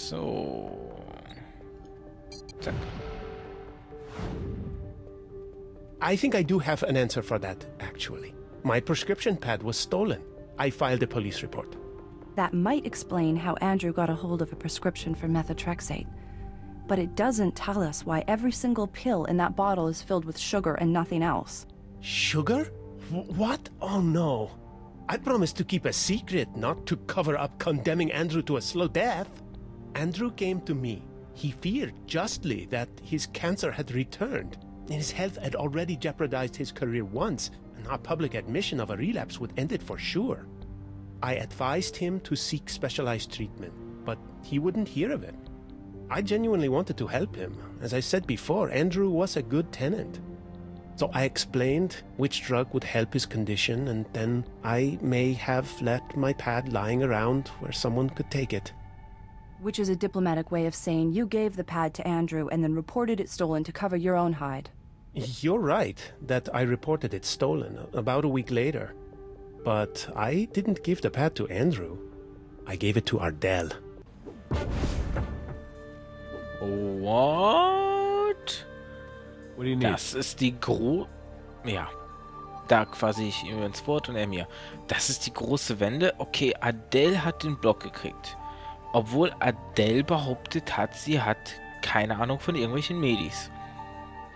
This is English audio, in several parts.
So. Zack. I think I do have an answer for that, actually. My prescription pad was stolen. I filed a police report. That might explain how Andrew got a hold of a prescription for methotrexate. But it doesn't tell us why every single pill in that bottle is filled with sugar and nothing else. Sugar? What? Oh no. I promised to keep a secret, not to cover up condemning Andrew to a slow death. Andrew came to me. He feared justly that his cancer had returned, and his health had already jeopardized his career once, and our public admission of a relapse would end it for sure. I advised him to seek specialized treatment, but he wouldn't hear of it. I genuinely wanted to help him. As I said before, Andrew was a good tenant. So I explained which drug would help his condition, and then I may have left my pad lying around where someone could take it. Which is a diplomatic way of saying you gave the pad to Andrew and then reported it stolen to cover your own hide. You're right that I reported it stolen about a week later. But I didn't give the pad to Andrew. I gave it to Ardell. What? What do you need? Das ist die Ja. Da quasi ich ihm ins Wort und er mir. Das ist die große Wende. Okay, Ardell hat den Block gekriegt. Obwohl Ardell behauptet hat, sie hat keine Ahnung von irgendwelchen Medis.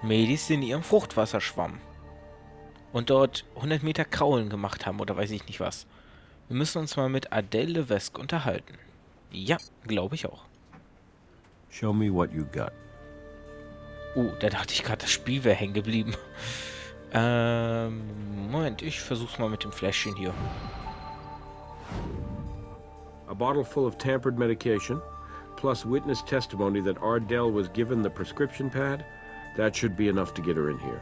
Medis, die in ihrem Fruchtwasser schwammen. Und dort 100 Meter Kraulen gemacht haben oder weiß ich nicht was. Wir müssen uns mal mit Ardell Levesque unterhalten. Ja, glaube ich auch. Show me what you got. Da dachte ich gerade, das Spiel wäre hängen geblieben. Moment, ich versuch's mal mit dem Fläschchen hier. A bottle full of tampered medication, plus witness testimony that Ardell was given the prescription pad. That should be enough to get her in here.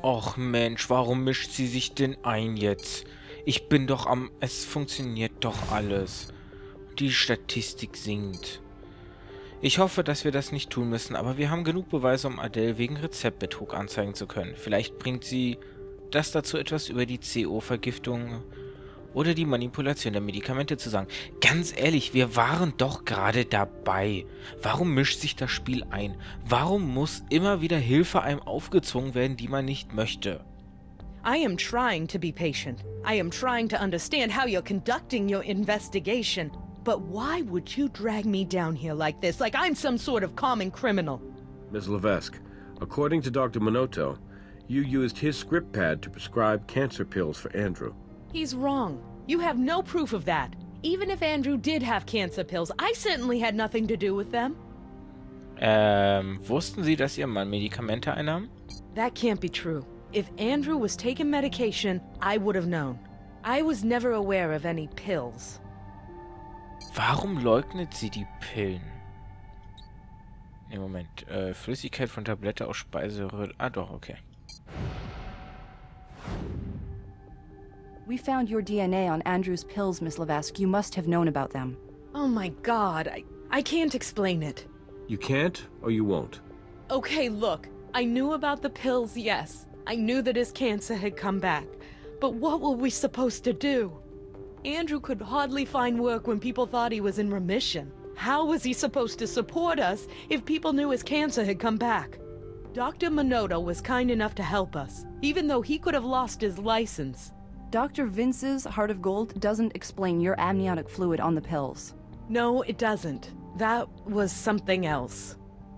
Och Mensch, warum mischt sie sich denn ein jetzt? Ich bin doch am... Es funktioniert doch alles. Die Statistik sinkt. Ich hoffe, dass wir das nicht tun müssen, aber wir haben genug Beweise, um Ardell wegen Rezeptbetrug anzeigen zu können. Vielleicht bringt sie das dazu, etwas über die CO-Vergiftung oder die Manipulation der Medikamente zu sagen. Ganz ehrlich, wir waren doch gerade dabei. Warum mischt sich das Spiel ein? Warum muss immer wieder Hilfe einem aufgezwungen werden, die man nicht möchte? I am trying to be patient. I am trying to understand how you're conducting your investigation. But why would you drag me down here like this, like I'm some sort of common criminal? Ms. Levesque, according to Dr. Minoto, you used his script pad to prescribe cancer pills for Andrew. He's wrong. You have no proof of that. Even if Andrew did have cancer pills, I certainly had nothing to do with them. Wussten Sie, dass Ihr Mann Medikamente einnahm? That can't be true. If Andrew was taking medication, I would have known. I was never aware of any pills. Warum leugnet sie die Pillen? Ne, Moment. Flüssigkeit von Tablette aus Speiseröhre. Ah, doch, okay. We found your DNA on Andrew's pills, Miss Levesque. You must have known about them. Oh my God, I can't explain it. You can't, or you won't? Okay, look. I knew about the pills, yes. I knew that his cancer had come back. But what were we supposed to do? Andrew could hardly find work when people thought he was in remission. How was he supposed to support us if people knew his cancer had come back? Dr. Minoto was kind enough to help us, even though he could have lost his license. Dr. Vince's Heart of Gold doesn't explain your amniotic fluid on the pills. No, it doesn't. That was something else.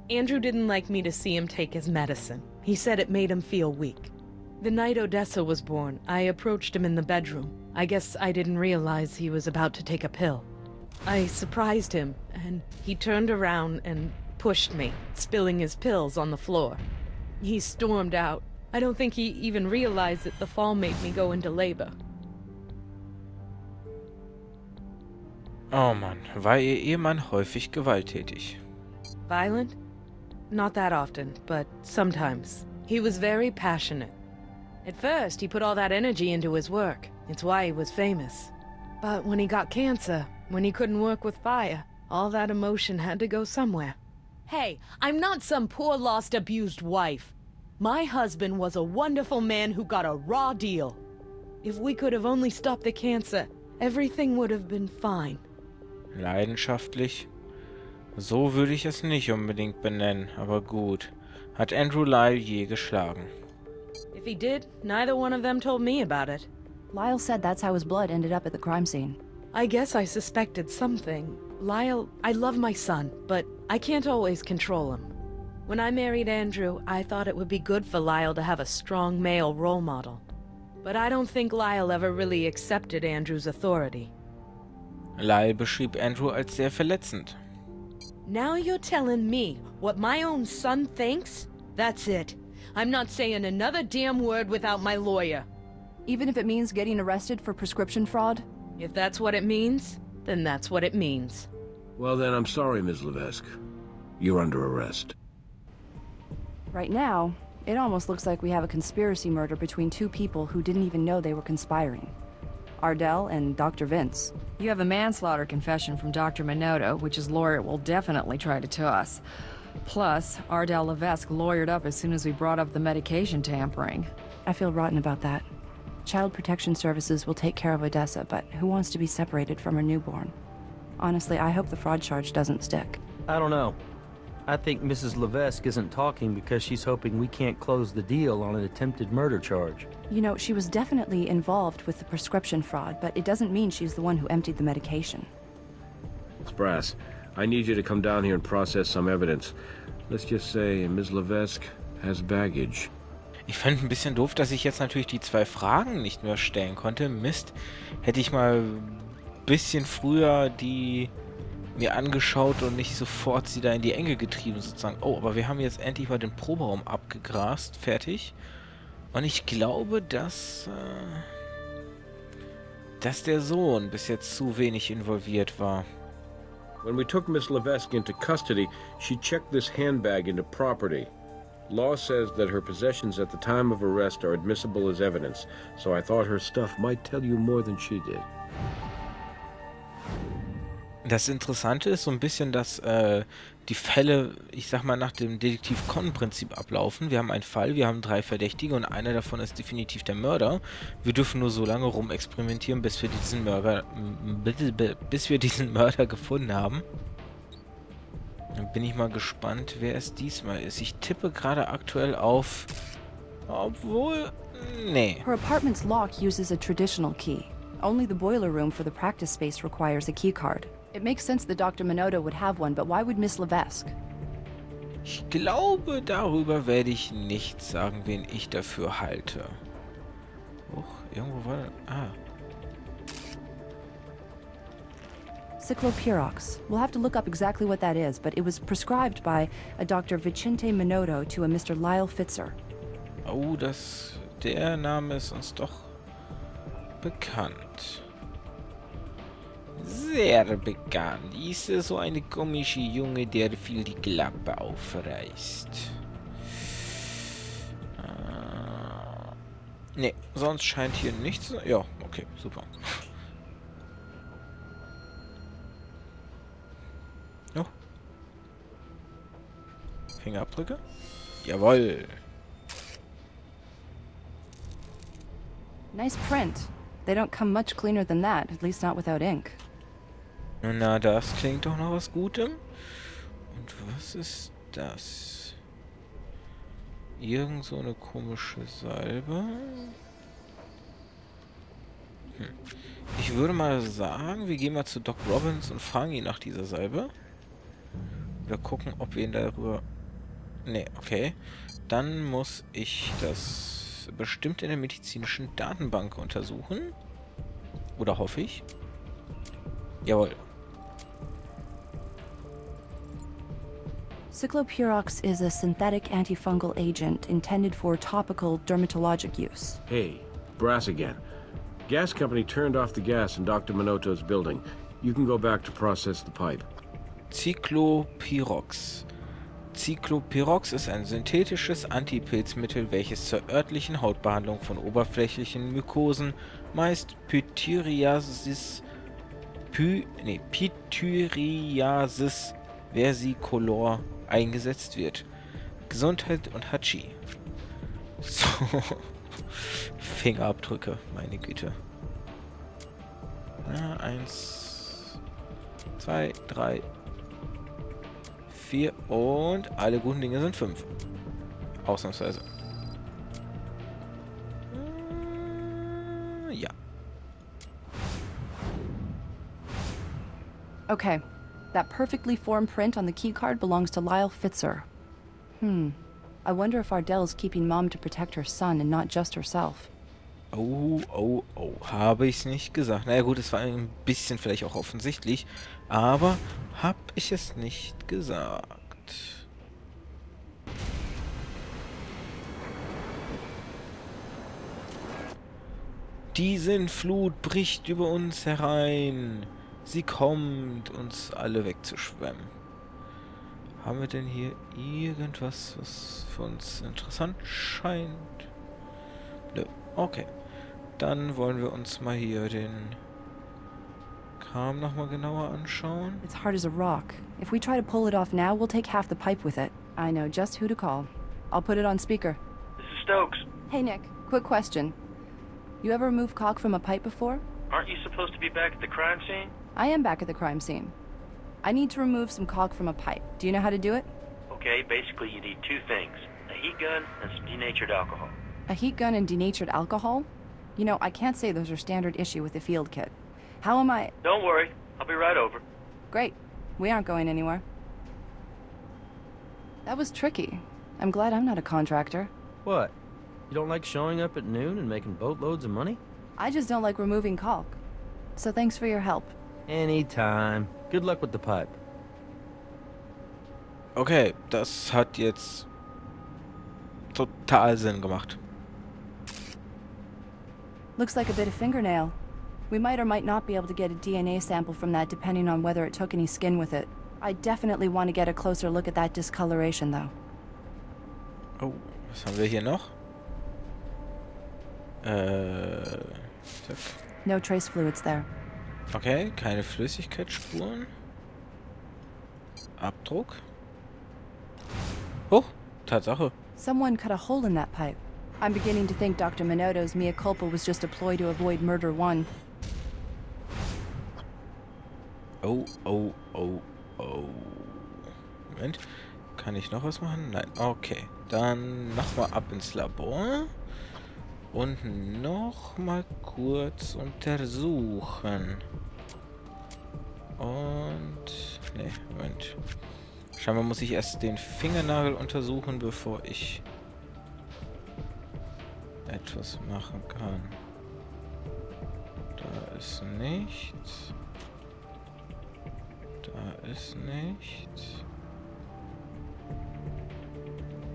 Andrew didn't like me to see him take his medicine. He said it made him feel weak. The night Odessa was born, I approached him in the bedroom. I guess I didn't realize he was about to take a pill. I surprised him, and he turned around and pushed me, spilling his pills on the floor. He stormed out. I don't think he even realized that the fall made me go into labor. Oh Mann, war Ihr Ehemann häufig gewalttätig? Violent? Not that often, but sometimes. He was very passionate. At first, he put all that energy into his work. It's why he was famous. But when he got cancer, when he couldn't work with fire, all that emotion had to go somewhere. Hey, I'm not some poor, lost, abused wife. My husband was a wonderful man who got a raw deal. If we could have only stopped the cancer, everything would have been fine. Leidenschaftlich. So würde ich es nicht unbedingt benennen, aber gut. Hat Andrew Lyle je geschlagen? If he did, neither one of them told me about it. Lyle said that's how his blood ended up at the crime scene. I guess I suspected something. Lyle, I love my son, but I can't always control him. When I married Andrew, I thought it would be good for Lyle to have a strong male role model. But I don't think Lyle ever really accepted Andrew's authority. Lyle beschrieb Andrew als sehr verletzend. Now you're telling me what my own son thinks? That's it. I'm not saying another damn word without my lawyer. Even if it means getting arrested for prescription fraud? If that's what it means, then that's what it means. Well then, I'm sorry, Ms. Levesque. You're under arrest. Right now, it almost looks like we have a conspiracy murder between two people who didn't even know they were conspiring. Ardell and Dr. Vince. You have a manslaughter confession from Dr. Minotto, which his lawyer will definitely try to toss. Plus, Ardell Levesque lawyered up as soon as we brought up the medication tampering. I feel rotten about that. Child Protection Services will take care of Odessa, but who wants to be separated from her newborn? Honestly, I hope the fraud charge doesn't stick. I don't know. I think Mrs. Levesque isn't talking because she's hoping we can't close the deal on an attempted murder charge. You know, she was definitely involved with the prescription fraud, but it doesn't mean she's the one who emptied the medication. Brass, I need you to come down here and process some evidence. Let's just say Ms. Levesque has baggage. Ich fand ein bisschen doof, dass ich jetzt natürlich die 2 Fragen nicht mehr stellen konnte. Mist. Hätte ich mal ein bisschen früher die mir angeschaut und nicht sofort sie da in die Enge getrieben sozusagen. Oh, aber wir haben jetzt endlich mal den Proberaum abgegrast. Fertig. Und ich glaube, dass der Sohn bis jetzt zu wenig involviert war. When we took Miss Levesque into custody, she checked this handbag into property. Law says that her possessions at the time of arrest are admissible as evidence, so I thought her stuff might tell you more than she did. Das Interessante ist so ein bisschen, dass die Fälle, ich sag mal, nach dem Detektiv-Conan-Prinzip ablaufen. Wir haben einen Fall, wir haben 3 Verdächtige und einer davon ist definitiv der Mörder. Wir dürfen nur so lange rumexperimentieren, bis wir diesen Mörder gefunden haben. Dann bin ich mal gespannt, wer es diesmal ist. Ich tippe gerade aktuell auf... Obwohl... Nee. Her apartment's lock uses a traditional key. Only the boiler room for the practice space requires a key card. It makes sense that Dr. Minotto would have one, but why would Miss Levesque? Ich glaube, darüber werde ich nichts sagen, wen ich dafür halte. Irgendwo war... Cyclopyrox. We'll have to look up exactly what that is, but it was prescribed by a Dr. Vicente Minotto to a Mr. Lyle Fitzer. Oh, der Name ist uns doch bekannt. Sehr bekannt. Ist er so eine komische Junge, der viel die Klappe aufreißt? Ne, sonst scheint hier nichts... Ja, okay, super. Oh. Fingerabdrücke? Jawohl. Nice print. They don't come much cleaner than that, at least not without ink. Na, das klingt doch noch was Gutem. Und was ist das? Irgend so eine komische Salbe. Ich würde mal sagen, wir gehen mal zu Doc Robbins und fragen ihn nach dieser Salbe. Wir gucken, ob wir ihn darüber... Ne, okay. Dann muss ich das bestimmt in der medizinischen Datenbank untersuchen. Oder hoffe ich. Jawohl. Cyclopyrox is a synthetic antifungal agent intended for topical dermatologic use. Hey, Brass again. Gas company turned off the gas in Dr. Minotto's building. You can go back to process the pipe. Cyclopyrox. Cyclopyrox ist ein synthetisches Antipilzmittel, welches zur örtlichen Hautbehandlung von oberflächlichen Mykosen, meist Pityriasis versicolor, eingesetzt wird. Gesundheit und Hatschi. So. Fingerabdrücke, meine Güte. Ja, 1, 2, 3, 4 und alle guten Dinge sind 5. Ausnahmsweise. Ja. Okay. That perfectly formed print on the keycard belongs to Lyle Fitzer. I wonder if Ardell's keeping Mom to protect her son and not just herself. Oh, oh, oh. Habe ich's nicht gesagt. Naja gut, es war ein bisschen vielleicht auch offensichtlich, aber hab ich es nicht gesagt. Die Sintflut bricht über uns herein. Sie kommt, uns alle wegzuschwemmen. Haben wir denn hier irgendwas, was für uns interessant scheint? Nö. Okay. Dann wollen wir uns mal hier den Kram nochmal genauer anschauen. It's hard as a rock. If we try to pull it off now, we'll take half the pipe with it. I know just who to call. I'll put it on speaker. This is Stokes. Hey, Nick. Quick question. You ever remove caulk from a pipe before? Aren't you supposed to be back at the crime scene? I am back at the crime scene. I need to remove some caulk from a pipe. Do you know how to do it? Okay, basically you need two things. A heat gun and some denatured alcohol. A heat gun and denatured alcohol? You know, I can't say those are standard issue with the field kit. How am I... Don't worry, I'll be right over. Great. We aren't going anywhere. That was tricky. I'm glad I'm not a contractor. What? You don't like showing up at noon and making boatloads of money? I just don't like removing caulk. So thanks for your help. Anytime. Good luck with the pipe. Okay, das hat jetzt total Sinn gemacht. Looks like a bit of fingernail. We might or might not be able to get a DNA sample from that depending on whether it took any skin with it. I definitely want to get a closer look at that discoloration though. Oh, was haben wir hier noch? Zack. No trace fluids there. Okay, keine Flüssigkeitsspuren. Abdruck. Oh, Tatsache. Someone cut a hole in that pipe. I'm beginning to think Dr. Minotto's mea culpa was just a ploy to avoid murder one. Oh, oh, oh, oh. Moment. Kann ich noch was machen? Nein. Okay. Dann nochmal ab ins Labor. Und nochmal kurz untersuchen. Und... Ne, Moment. Scheinbar muss ich erst den Fingernagel untersuchen, bevor ich etwas machen kann. Da ist nichts. Da ist nichts.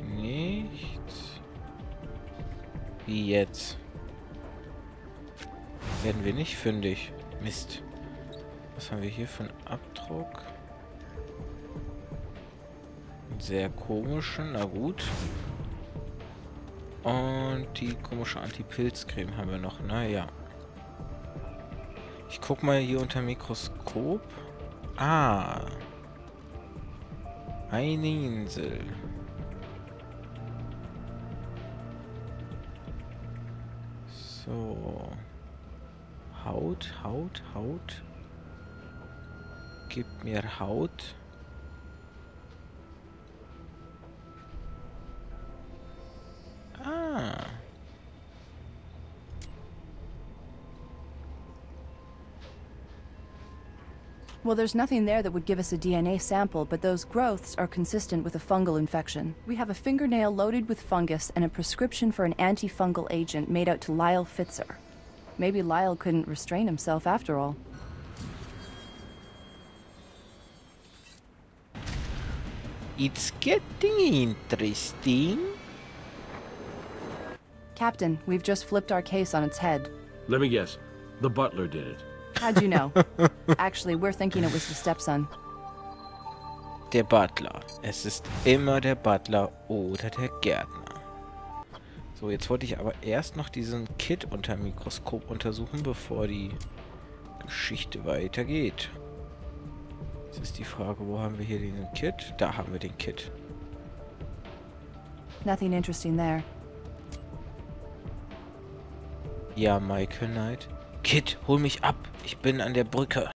Nichts. Wie jetzt? Werden wir nicht fündig. Mist. Was haben wir hier für einen Abdruck? Einen sehr komischen, na gut. Und die komische Anti-Pilz-Creme haben wir noch. Naja. Ich guck mal hier unter Mikroskop. Ah. Eine Insel. So. Haut, Haut, Haut. Gib mir Haut. Ah. Well, there's nothing there that would give us a DNA sample, but those growths are consistent with a fungal infection. We have a fingernail loaded with fungus and a prescription for an antifungal agent made out to Lyle Fitzer. Maybe Lyle couldn't restrain himself after all. It's getting interesting. Captain, we've just flipped our case on its head. Let me guess. The butler did it. How'd you know? Actually, we're thinking it was the stepson. Der Butler. Es ist immer der Butler oder der Gärtner. So, jetzt wollte ich aber erst noch diesen Kit unter Mikroskop untersuchen, bevor die Geschichte weitergeht. Jetzt ist die Frage, wo haben wir hier den Kit? Da haben wir den Kit. Nothing interesting there. Ja, Michael Knight. Kit, hol mich ab. Ich bin an der Brücke.